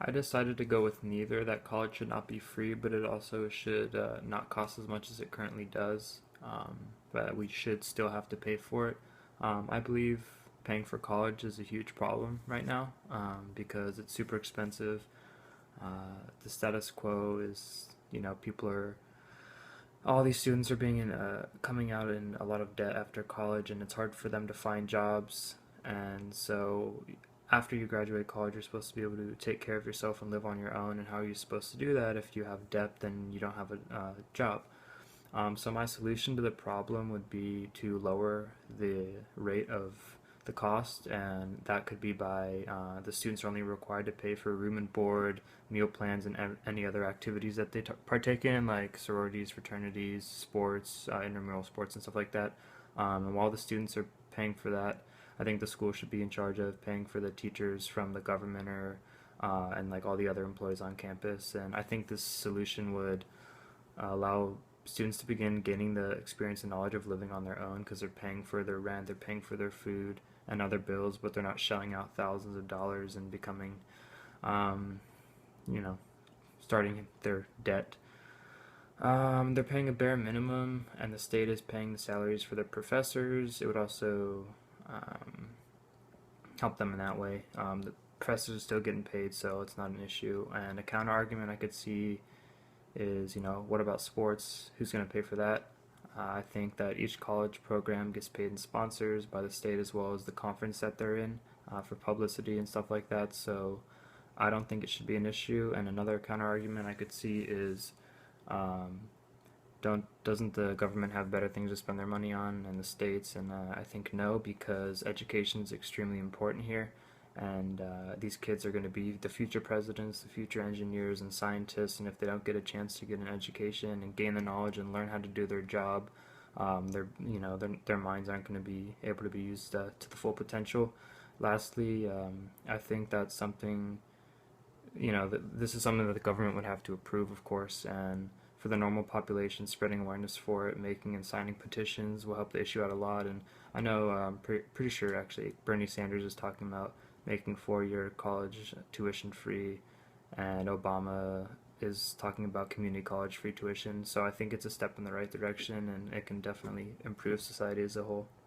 I decided to go with neither, that college should not be free, but it also should not cost as much as it currently does. But we should still have to pay for it. I believe paying for college is a huge problem right now because it's super expensive. The status quo is, all these students are coming out in a lot of debt after college, and it's hard for them to find jobs. And so, after you graduate college, you're supposed to be able to take care of yourself and live on your own. And how are you supposed to do that if you have debt and you don't have a job? So my solution to the problem would be to lower the rate of the cost, and that could be by the students are only required to pay for room and board, meal plans, and any other activities that they partake in, like sororities, fraternities, sports, intramural sports, and stuff like that. And while the students are paying for that, I think the school should be in charge of paying for the teachers from the government or and like all the other employees on campus. And I think this solution would allow students to begin gaining the experience and knowledge of living on their own because they're paying for their rent, they're paying for their food and other bills, but they're not shelling out thousands of dollars and becoming, um, you know, starting their debt. They're paying a bare minimum, and the state is paying the salaries for their professors. It would also um, help them in that way. The professors are still getting paid, so it's not an issue. And a counter argument I could see is, what about sports? Who's going to pay for that? I think that each college program gets paid in sponsors by the state as well as the conference that they're in for publicity and stuff like that. So I don't think it should be an issue. And another counter argument I could see is, um, don't doesn't the government have better things to spend their money on in the states? And I think no, because education is extremely important here, and these kids are going to be the future presidents, the future engineers and scientists. And if they don't get a chance to get an education and gain the knowledge and learn how to do their job, their minds aren't going to be able to be used to the full potential. Lastly, I think that's something, this is something that the government would have to approve, of course, and for the normal population, spreading awareness for it, making and signing petitions will help the issue out a lot. And I know, pretty sure actually, Bernie Sanders is talking about making four-year college tuition free, and Obama is talking about community college free tuition. So I think it's a step in the right direction, and it can definitely improve society as a whole.